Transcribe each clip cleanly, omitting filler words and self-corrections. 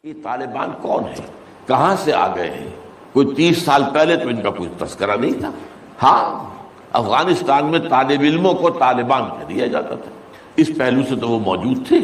یہ طالبان کون ہے، کہاں سے آ گئے ہیں؟ کوئی 30 سال پہلے تو ان کا کوئی تذکرہ نہیں تھا۔ ہاں، افغانستان میں طالب علموں کو طالبان کہہ دیا جاتا تھا، اس پہلو سے تو وہ موجود تھے،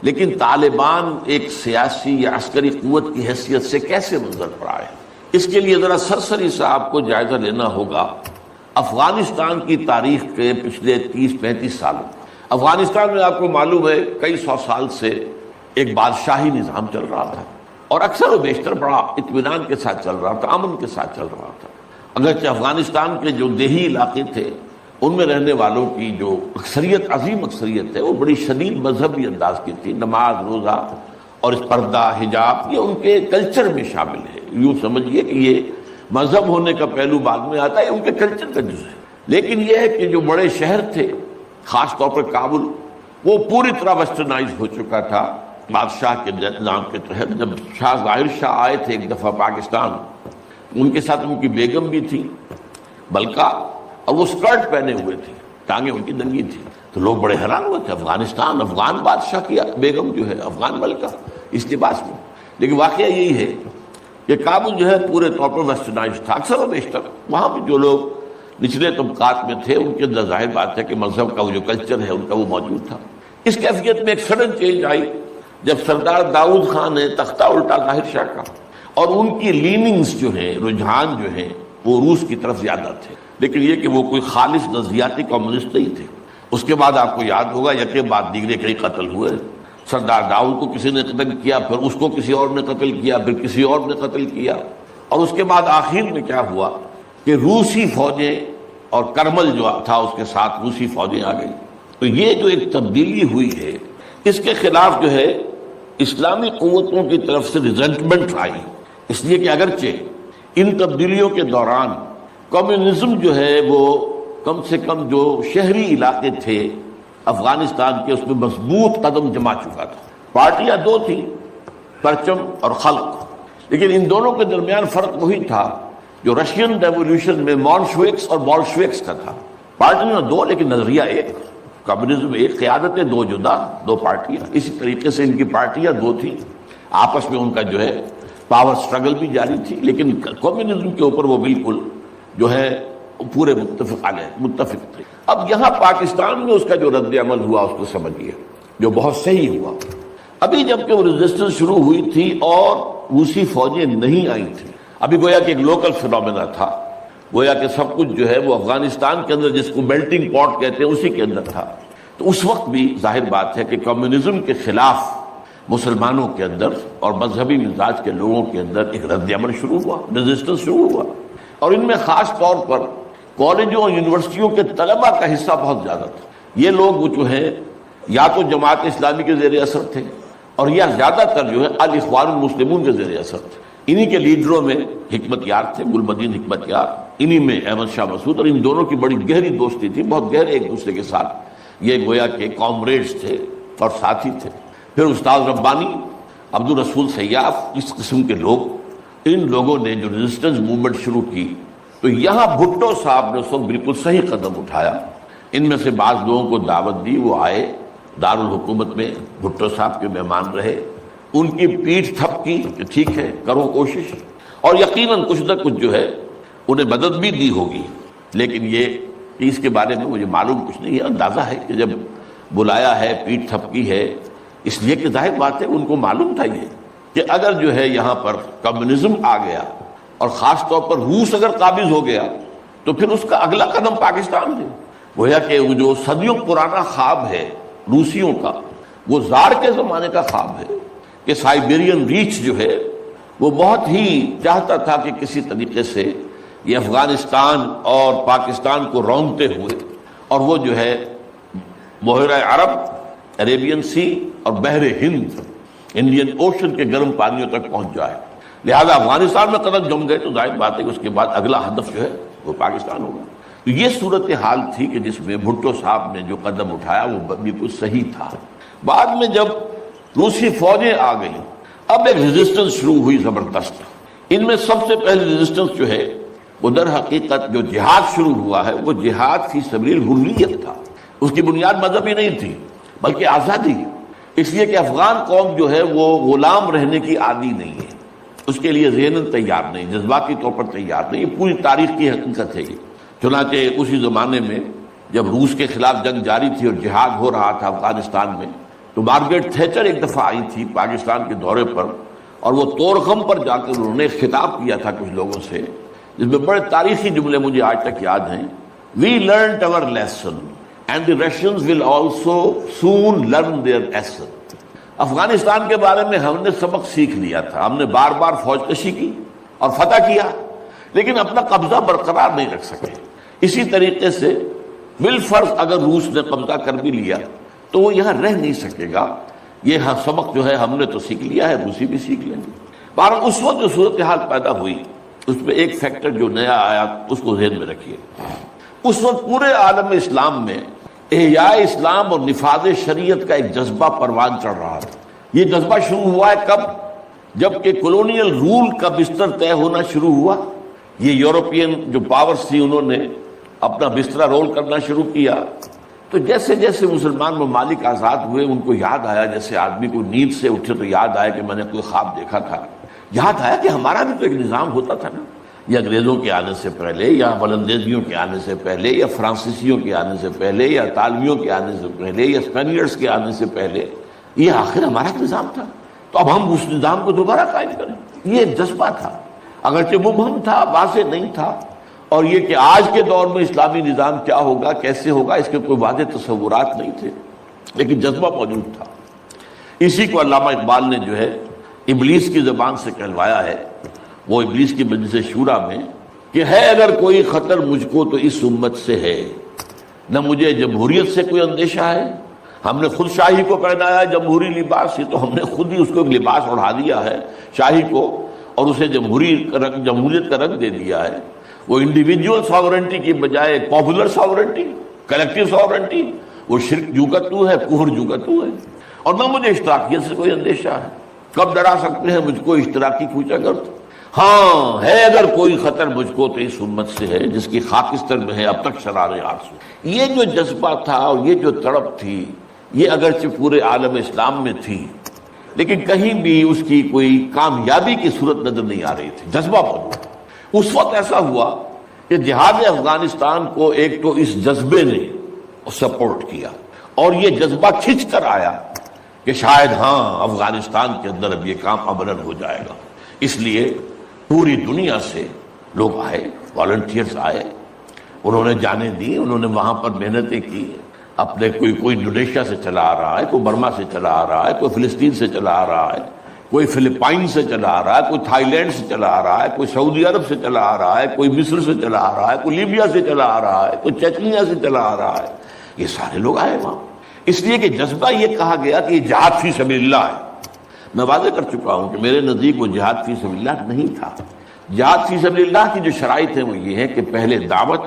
لیکن طالبان ایک سیاسی یا عسکری قوت کی حیثیت سے کیسے منظر پر آئے؟ اس کے لیے ذرا سرسری سے آپ کو جائزہ لینا ہوگا افغانستان کی تاریخ کے پچھلے 30-35 سالوں۔ افغانستان میں آپ کو معلوم ہے کئی سو سال سے ایک بادشاہی نظام چل رہا تھا، اور اکثر و بیشتر بڑا اطمینان کے ساتھ چل رہا تھا، امن کے ساتھ چل رہا تھا۔ اگرچہ افغانستان کے جو دیہی علاقے تھے ان میں رہنے والوں کی جو اکثریت، عظیم اکثریت ہے، وہ بڑی شدید مذہبی انداز کی تھی۔ نماز، روزہ اور اس پردہ، حجاب، یہ ان کے کلچر میں شامل ہے۔ یوں سمجھیے کہ یہ مذہب ہونے کا پہلو بعد میں آتا ہے، ان کے کلچر کا جز ہے۔ لیکن یہ ہے کہ جو بڑے شہر تھے، خاص طور پر کابل، وہ پوری طرح ویسٹرنائز ہو چکا تھا بادشاہ کے نظام کے تحت۔ جب شاہ ظاہر شاہ آئے تھے ایک دفعہ پاکستان، ان کے ساتھ ان کی بیگم بھی تھی بلکہ، اور وہ سکرٹ پہنے ہوئے تھے، ٹانگیں ان کی ننگی تھی، تو لوگ بڑے حیران ہوئے تھے، افغانستان، افغان بادشاہ کی بیگم جو ہے، افغان ملکہ اس لباس میں۔ لیکن واقعہ یہی ہے کہ کابل جو ہے پورے طور پر ویسٹرنائز تھا، اکثر و بیشتر وہاں پہ جو لوگ نچلے طبقات میں تھے ان کے اندر ظاہر بات ہے کہ مذہب کا وہ جو کلچر ہے ان کا وہ موجود تھا۔ اس کیفیت میں ایک سڈن چینج آئی جب سردار داؤد خان نے تختہ الٹا ظاہر شاہ کا، اور ان کی لیننگز جو ہیں، رجحان جو ہیں، وہ روس کی طرف زیادہ تھے، لیکن یہ کہ وہ کوئی خالص نظریاتی کمیونسٹ نہیں تھے۔ اس کے بعد آپ کو یاد ہوگا یکے بعد دیگرے کئی قتل ہوئے۔ سردار داؤد کو کسی نے قتل کیا، پھر اس کو کسی اور نے قتل کیا، پھر کسی اور نے قتل کیا، اور اس کے بعد آخر میں کیا ہوا کہ روسی فوجیں اور کرمل جو تھا اس کے ساتھ روسی فوجیں آ گئی۔ تو یہ جو ایک تبدیلی ہوئی ہے، اس کے خلاف جو ہے اسلامی قوتوں کی طرف سے ریزنٹمنٹ آئی، اس لیے کہ اگرچہ ان تبدیلیوں کے دوران کمیونزم جو ہے وہ کم سے کم جو شہری علاقے تھے افغانستان کے، اس میں مضبوط قدم جما چکا تھا۔ پارٹیاں دو تھیں، پرچم اور خلق، لیکن ان دونوں کے درمیان فرق وہی تھا جو رشین ریولیوشن میں مونشوکس اور بولشوکس کا تھا۔ پارٹیاں دو لیکن نظریہ ایک، کمیونزم ایک، قیادتیں دو جدا، دو پارٹیاں۔ اسی طریقے سے ان کی پارٹیاں دو تھیں، آپس میں ان کا جو ہے پاور سٹرگل بھی جاری تھی، لیکن کمیونزم کے اوپر وہ بالکل جو ہے پورے متفق تھے۔ اب یہاں پاکستان میں اس کا جو رد عمل ہوا اس کو سمجھیے، جو بہت صحیح ہوا۔ ابھی جب کہ وہ ریزسٹنس شروع ہوئی تھی اور روسی فوجیں نہیں آئی تھیں، ابھی گویا کہ ایک لوکل فینومینا تھا، گویا کہ سب کچھ جو ہے وہ افغانستان کے اندر، جس کو میلٹنگ پاٹ کہتے ہیں، اسی کے اندر تھا۔ تو اس وقت بھی ظاہر بات ہے کہ کمیونزم کے خلاف مسلمانوں کے اندر اور مذہبی مزاج کے لوگوں کے اندر ایک رد عمل شروع ہوا، ریزسٹنس شروع ہوا، اور ان میں خاص طور پر کالجوں اور یونیورسٹیوں کے طلباء کا حصہ بہت زیادہ تھا۔ یہ لوگ جو ہیں یا تو جماعت اسلامی کے زیر اثر تھے، اور یا زیادہ تر جو ہے الاخوان المسلمون کے زیر اثر تھے۔ انہی کے لیڈروں میں حکمت یار تھے، گل مدین حکمت یار، انہی میں احمد شاہ مسعود، اور ان دونوں کی بڑی گہری دوستی تھی، بہت گہرے ایک دوسرے کے ساتھ یہ گویا کہ کامریڈز تھے اور ساتھی تھے۔ پھر استاد ربانی، عبد الرسول سیاف، اس قسم کے لوگ، ان لوگوں نے جو ریزسٹنس موومنٹ شروع کی، تو یہاں بھٹو صاحب نے اس وقت بالکل صحیح قدم اٹھایا۔ ان میں سے بعض لوگوں کو دعوت دی، وہ آئے دارالحکومت میں، بھٹو صاحب کے مہمان رہے، ان کی پیٹھ تھپ کی کہ ٹھیک ہے کرو کوشش، اور یقیناً کچھ نہ کچھ جو ہے انہیں مدد بھی دی ہوگی، لیکن یہ اس کے بارے میں مجھے معلوم کچھ نہیں ہے۔ اندازہ ہے کہ جب بلایا ہے، پیٹھ تھپ کی ہے، اس لیے کہ ظاہر بات ہے ان کو معلوم تھا یہ کہ اگر جو ہے یہاں پر کمیونزم آ گیا اور خاص طور پر روس اگر قابض ہو گیا تو پھر اس کا اگلا قدم پاکستان ہے۔ گویا کہ وہ جو صدیوں پرانا خواب ہے روسیوں کا، وہ زار کے زمانے کا خواب ہے کہ سائبیرین ریچ جو ہے وہ بہت ہی چاہتا تھا کہ کسی طریقے سے یہ افغانستان اور پاکستان کو رونگتے ہوئے، اور وہ جو ہے بحیرہ عرب، عریبین سی اور بحر ہند، انڈین اوشن کے گرم پانیوں تک پہنچ جائے۔ لہذا افغانستان میں قدم جم گئے تو ظاہر بات ہے کہ اس کے بعد اگلا ہدف جو ہے وہ پاکستان ہوگا۔ تو یہ صورتحال تھی کہ جس میں بھٹو صاحب نے جو قدم اٹھایا وہ بالکل صحیح تھا۔ بعد میں جب روسی فوجیں آ گئیں، اب ایک ریزسٹنس شروع ہوئی زبردست۔ ان میں سب سے پہلے ریزسٹنس جو ہے وہ در حقیقت جو جہاد شروع ہوا ہے وہ جہاد فی سبیل الحریت تھا۔ اس کی بنیاد مذہبی نہیں تھی بلکہ آزادی، اس لیے کہ افغان قوم جو ہے وہ غلام رہنے کی عادی نہیں ہے، اس کے لیے ذہناً تیار نہیں، جذباتی طور پر تیار نہیں، یہ پوری تاریخ کی حقیقت ہے یہ۔ چنانچہ اسی زمانے میں جب روس کے خلاف جنگ جاری تھی اور جہاد ہو رہا تھا افغانستان میں، تو مارگریٹ تھیچر ایک دفعہ آئی تھی پاکستان کے دورے پر، اور وہ طورخم پر جا کر انہوں نے خطاب کیا تھا کچھ لوگوں سے، جس میں بڑے تاریخی جملے مجھے آج تک یاد ہیں۔ We learned our lesson and the Russians will also soon learn their lesson۔ Afghanistan کے بارے میں ہم نے سبق سیکھ لیا تھا، ہم نے بار بار فوج کشی کی اور فتح کیا، لیکن اپنا قبضہ برقرار نہیں رکھ سکے۔ اسی طریقے سے بالفرض اگر روس نے قبضہ کر بھی لیا تو وہ یہاں رہ نہیں سکے گا۔ یہ سبق جو ہے ہم نے تو سیکھ لیا ہے، روسی بھی سیکھ لیں گے۔ بہرحال اس وقت جو صورتحال پیدا ہوئی اس میں ایک فیکٹر جو نیا آیا اس کو ذہن میں رکھیے۔ اس وقت پورے عالم اسلام میں احیاء اسلام اور نفاذ شریعت کا ایک جذبہ پروان چڑھ رہا تھا۔ یہ جذبہ شروع ہوا ہے کب؟ جب کہ کولونیل رول کا بستر طے ہونا شروع ہوا۔ یہ یورپین جو پاورز تھی انہوں نے اپنا بستر رول کرنا شروع کیا، تو جیسے جیسے مسلمان ممالک آزاد ہوئے ان کو یاد آیا، جیسے آدمی کو نیند سے اٹھے تو یاد آیا کہ میں نے کوئی خواب دیکھا تھا، یاد آیا کہ ہمارا بھی تو ایک نظام ہوتا تھا نا، یا انگریزوں کے آنے سے پہلے، یا ولندیزیوں کے آنے سے پہلے، یا فرانسیسیوں کے آنے سے پہلے، یا اطالویوں کے آنے سے پہلے، یا اسپینیئرز کے آنے سے پہلے، یہ آخر ہمارا ایک نظام تھا، تو اب ہم اس نظام کو دوبارہ قائم کریں۔ یہ ایک جذبہ تھا، اگرچہ مبہم تھا، واضح نہیں تھا، اور یہ کہ آج کے دور میں اسلامی نظام کیا ہوگا، کیسے ہوگا، اس کے کوئی واضح تصورات نہیں تھے، لیکن جذبہ موجود تھا۔ اسی کو علامہ اقبال نے جو ہے ابلیس کی زبان سے کہلوایا ہے، وہ ابلیس کی مجلس شورا میں، کہ ہے اگر کوئی خطر مجھ کو تو اس امت سے ہے، نہ مجھے جمہوریت سے کوئی اندیشہ ہے۔ ہم نے خود شاہی کو پہنایا جمہوری لباس، یہ تو ہم نے خود ہی اس کو ایک لباس اڑا دیا ہے شاہی کو، اور اسے جمہوریت کا رنگ دے دیا ہے۔ وہ انڈیویجول ساورنٹی کی بجائے پاپولر ساورنٹی، کلیکٹیو ساورنٹی، وہ شرک جو کا تو ہے، کفر جو کا تو ہے، اور نہ مجھے اشتراکیت سے کوئی اندیشہ ہے۔ کب ڈرا سکتے ہیں مجھ کو اشتراکی کوچہ گرد؟ ہاں ہے اگر کوئی خطر مجھ کو تو اس امت سے ہے جس کی خاکستر میں ہے اب تک شرار آرزو۔ یہ جو جذبہ تھا اور یہ جو تڑپ تھی، یہ اگرچہ پورے عالم اسلام میں تھی، لیکن کہیں بھی اس کی کوئی کامیابی کی صورت نظر نہیں آ رہی تھی۔ جذبہ موجود۔ اس وقت ایسا ہوا کہ جہاد افغانستان کو ایک تو اس جذبے نے سپورٹ کیا، اور یہ جذبہ کھنچ کر آیا کہ شاید ہاں افغانستان کے اندر اب یہ کام عملاً ہو جائے گا۔ اس لیے پوری دنیا سے لوگ آئے، والنٹیئرز آئے، انہوں نے جانیں دی، انہوں نے وہاں پر محنتیں کی۔ اپنے کوئی انڈونیشیا سے چلا آ رہا ہے، کوئی برما سے چلا آ رہا ہے، کوئی فلسطین سے چلا آ رہا ہے، کوئی فلپائن سے چلا آ رہا ہے، کوئی تھائی لینڈ سے چلا آ رہا ہے، کوئی سعودی عرب سے چلا آ رہا ہے، کوئی مصر سے چلا آ رہا ہے، کوئی لیبیا سے چلا آ رہا ہے، کوئی چیچنیا سے چلا آ رہا ہے۔ یہ سارے لوگ آئے وہاں، اس لیے کہ جذبہ یہ کہا گیا کہ یہ جہاد فی سبیل اللہ ہے۔ میں واضح کر چکا ہوں کہ میرے نزدیک وہ جہاد فی سبیل اللہ نہیں تھا۔ جہاد فی سبیل اللہ کی جو شرائط ہیں وہ یہ ہے کہ پہلے دعوت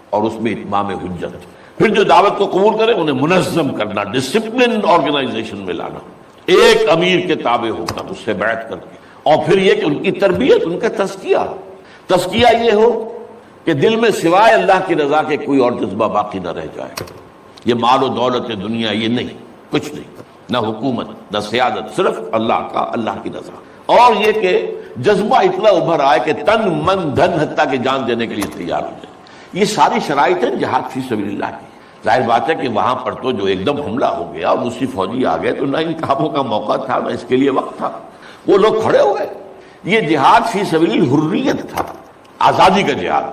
اور اس میں اتمام حجت، پھر جو دعوت کو قبول کرے انہیں منظم کرنا، ڈسپلن آرگنائزیشن میں لانا، ایک امیر کے تابع ہونا اس سے بیعت کر کے، اور پھر یہ کہ ان کی تربیت، ان کا تزکیہ یہ ہو کہ دل میں سوائے اللہ کی رضا کے کوئی اور جذبہ باقی نہ رہ جائے۔ یہ مال و دولت دنیا یہ نہیں، کچھ نہیں، نہ حکومت نہ سیادت، صرف اللہ کا، اللہ کی رضا، اور یہ کہ جذبہ اتنا ابھر آئے کہ تن من دھن حتیٰ کہ جان دینے کے لیے تیار ہو جائے۔ یہ ساری شرائط ہیں جہاد فی سبیل اللہ کی۔ ظاہر بات ہے کہ وہاں پر تو جو ایک دم حملہ ہو گیا اور روسی فوجی آ گئے تو نہ ان کاموں کا موقع تھا نہ اس کے لیے وقت تھا، وہ لوگ کھڑے ہو گئے۔ یہ جہاد فی سبیل الحریت تھا، آزادی کا جہاد،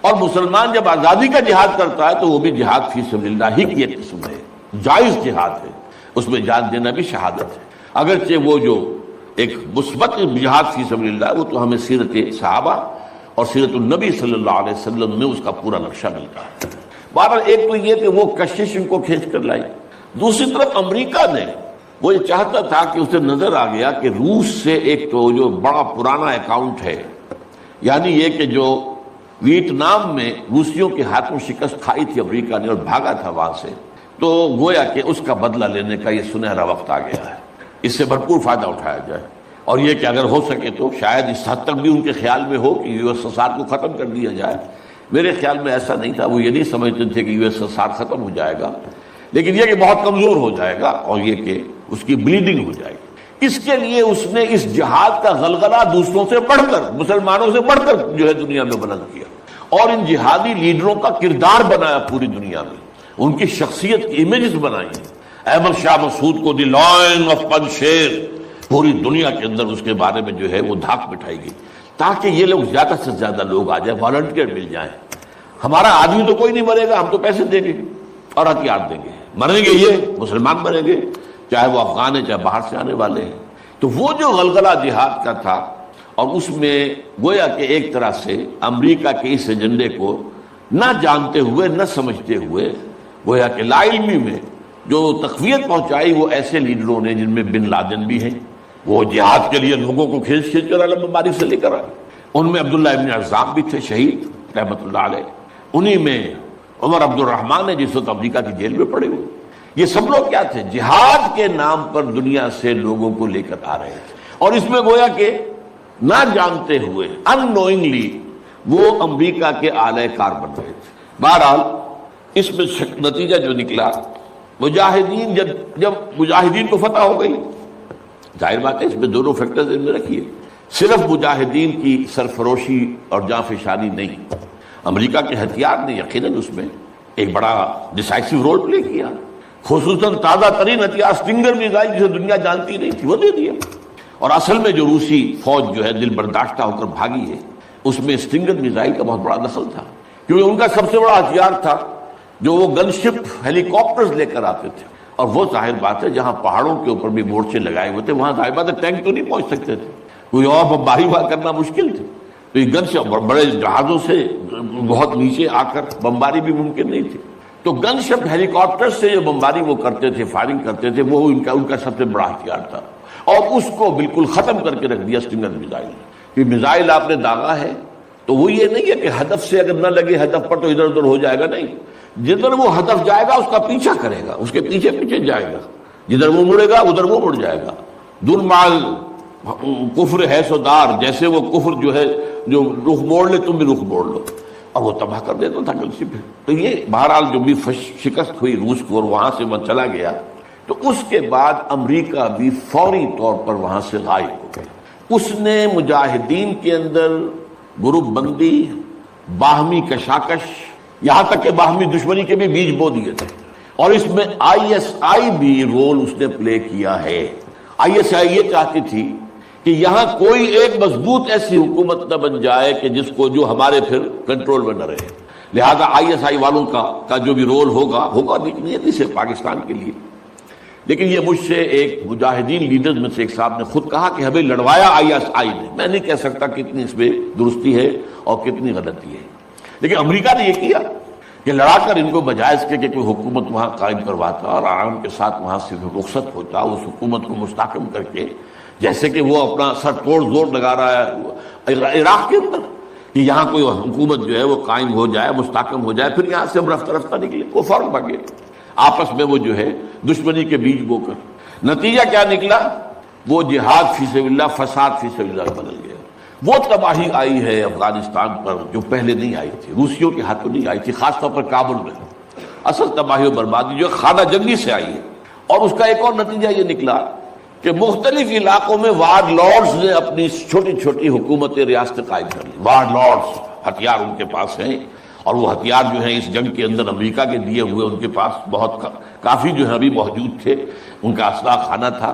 اور مسلمان جب آزادی کا جہاد کرتا ہے تو وہ بھی جہاد فی سبیل اللہ ہی کی ایک قسم ہے، جائز جہاد ہے، اس میں جان دینا بھی شہادت ہے۔ اگرچہ وہ جو ایک مثبت جہاد فی سبیل اللہ وہ تو ہمیں سیرت صحابہ اور سیرت النبی صلی اللہ علیہ وسلم میں اس کا پورا نقشہ ملتا ہے۔ بہرحال ایک تو یہ کہ وہ کشش ان کو کھینچ کر لائی، دوسری طرف امریکہ نے وہ یہ چاہتا تھا کہ اسے نظر آ گیا کہ روس سے ایک تو جو بڑا پرانا اکاؤنٹ ہے، یعنی یہ کہ جو ویتنام میں روسیوں کے ہاتھوں شکست کھائی تھی امریکہ نے اور بھاگا تھا وہاں سے، تو گویا کہ اس کا بدلہ لینے کا یہ سنہرا وقت آ گیا ہے، اس سے بھرپور فائدہ اٹھایا جائے، اور یہ کہ اگر ہو سکے تو شاید اس حد تک بھی ان کے خیال میں ہو کہ یو ایس ایس آر کو ختم کر دیا جائے۔ میرے خیال میں ایسا نہیں تھا، وہ یہ نہیں سمجھتے تھے کہ یو ایس ایس آر ختم ہو جائے گا، لیکن یہ کہ بہت کمزور ہو جائے گا، اور یہ کہ اس کی بلیڈنگ ہو جائے گی۔ اس کے لیے اس نے اس جہاد کا غلغلہ دوسروں سے بڑھ کر، مسلمانوں سے بڑھ کر جو ہے دنیا میں بلند کیا، اور ان جہادی لیڈروں کا کردار بنایا پوری دنیا میں، ان کی شخصیت کی امیجز بنائی ہیں۔ احمد شاہ مسعود کو دی لائن آف پنشیر، پوری دنیا کے اندر اس کے بارے میں جو ہے وہ دھاک بٹھائی گئی، تاکہ یہ لوگ زیادہ سے زیادہ لوگ آ جائیں، والنٹیئر مل جائیں۔ ہمارا آدمی تو کوئی نہیں مرے گا، ہم تو پیسے دیں گے اور ہتھیار دیں گے، مریں گے یہ مسلمان مریں گے، چاہے وہ افغان ہیں چاہے باہر سے آنے والے ہیں۔ تو وہ جو غلغلہ جہاد کا تھا، اور اس میں گویا کہ ایک طرح سے امریکہ کے اس ایجنڈے کو نہ جانتے ہوئے، نہ سمجھتے ہوئے، گویا کہ لا علمی میں جو تقویت پہنچائی وہ ایسے لیڈروں نے، جن میں بن لادن بھی ہیں، وہ جہاد کے لیے لوگوں کو کھینچ کھینچ کر عالم ممالک سے لے کر آئے۔ ان میں عبداللہ ابن عزام بھی تھے، شہید رحمۃ اللہ علیہ۔ انہی میں عمر عبد الرحمن ہے، جس وقت امریکہ کی جیل میں پڑے ہوئے۔ یہ سب لوگ کیا تھے؟ جہاد کے نام پر دنیا سے لوگوں کو لے کر آ رہے تھے، اور اس میں گویا کہ نہ جانتے ہوئے، ان نوئنگلی، وہ امریکہ کے آلہ کار بن رہے تھے۔ بہرحال اس میں نتیجہ جو نکلا، مجاہدین جب مجاہدین کو فتح ہو گئی، ظاہر بات ہے اس میں دونوں فیکٹرز ان میں رکھیے، صرف مجاہدین کی سرفروشی اور جاں فشانی نہیں، امریکہ کے ہتھیار نے یقیناً اس میں ایک بڑا ڈیسائسو رول پلے کیا، خصوصاً تازہ ترین ہتھیار سٹنگر میزائل، جسے دنیا جانتی نہیں تھی، وہ دے دیا۔ اور اصل میں جو روسی فوج جو ہے دل برداشتہ ہو کر بھاگی ہے، اس میں سٹنگر میزائل کا بہت بڑا دخل تھا، کیونکہ ان کا سب سے بڑا ہتھیار تھا جو وہ گن شپ ہیلی کاپٹرز لے کر آتے تھے، اور وہ ظاہر بات ہے جہاں پہاڑوں کے اوپر بھی مورچے لگائے ہوئے تھے، وہاں ظاہر بات ہے ٹینک تو نہیں پہنچ سکتے تھے، کوئی اور بمباری وہاں کرنا مشکل تھی، تو یہ گن شپ بڑے جہازوں سے بہت نیچے آ کر بمباری بھی ممکن نہیں تھی، تو گن شپ ہیلی کاپٹر سے جو بمباری وہ کرتے تھے، فائرنگ کرتے تھے، وہ ان کا سب سے بڑا ہتھیار تھا، اور اس کو بالکل ختم کر کے رکھ دیا سٹنگر میزائل نے۔ کہ میزائل آپ نے داغا ہے تو وہ یہ نہیں ہے کہ ہدف سے اگر نہ لگے ہدف پر تو ادھر ادھر ہو جائے گا، نہیں، جدھر وہ ہدف جائے گا اس کا پیچھا کرے گا، اس کے پیچھے پیچھے جائے گا، جدھر وہ مڑے گا ادھر وہ مڑ جائے گا۔ دلمال کفر ہے سودار، جیسے وہ کفر جو ہے جو رخ موڑ لے تم بھی رخ موڑ لو، اور وہ تباہ کر دیتا تھا کلسی پہ۔ تو یہ بہرحال جو بھی شکست ہوئی روس کو اور وہاں سے وہ چلا گیا، تو اس کے بعد امریکہ بھی فوری طور پر وہاں سے غائب ہو گیا۔ اس نے مجاہدین کے اندر گروپ بندی، باہمی کشاکش، یہاں تک کہ باہمی دشمنی کے بھی بیج بو دیے تھے، اور اس میں آئی ایس آئی بھی رول اس نے پلے کیا ہے۔ آئی ایس آئی یہ چاہتی تھی کہ یہاں کوئی ایک مضبوط ایسی حکومت نہ بن جائے کہ جس کو جو ہمارے پھر کنٹرول میں نہ رہے، لہذا آئی ایس آئی والوں کا جو بھی رول ہوگا نہیں صرف پاکستان کے لیے، لیکن یہ مجھ سے ایک مجاہدین لیڈرز میں سے ایک صاحب نے خود کہا کہ ہمیں لڑوایا آئی ایس آئی نے۔ میں نہیں کہہ سکتا کتنی اس میں درستی ہے اور کتنی غلطی ہے، لیکن امریکہ نے یہ کیا کہ لڑا کر ان کو بجائے اس کے کہ کوئی حکومت وہاں قائم کرواتا اور آرام کے ساتھ وہاں سے رخصت ہوتا، اس حکومت کو مستحکم کر کے، جیسے کہ وہ اپنا سر توڑ زور لگا رہا ہے عراق کے اندر کہ یہاں کوئی حکومت جو ہے وہ قائم ہو جائے، مستحکم ہو جائے، پھر یہاں سے ہم رفتہ رفتہ نکلے، وہ فوراً بھاگے، آپس میں وہ جو ہے دشمنی کے بیج بو کر۔ نتیجہ کیا نکلا؟ وہ جہاد فی سبیل اللہ، فساد فی سبیل اللہ بدل گیا۔ وہ تباہی آئی ہے افغانستان پر جو پہلے نہیں آئی تھی، روسیوں کے ہاتھوں نہیں آئی تھی، خاص طور پر کابل میں۔ اصل تباہی و بربادی جو خانہ جنگی سے آئی ہے، اور اس کا ایک اور نتیجہ یہ نکلا کہ مختلف علاقوں میں وارڈ لارڈز نے اپنی چھوٹی چھوٹی حکومتیں، ریاستیں قائم کر لی۔ وارڈ لارڈز، ہتھیار ان کے پاس ہیں، اور وہ ہتھیار جو ہیں اس جنگ کے اندر امریکہ کے دیے ہوئے ان کے پاس بہت کافی جو ہے ابھی موجود تھے، ان کا اسلحہ خانہ تھا۔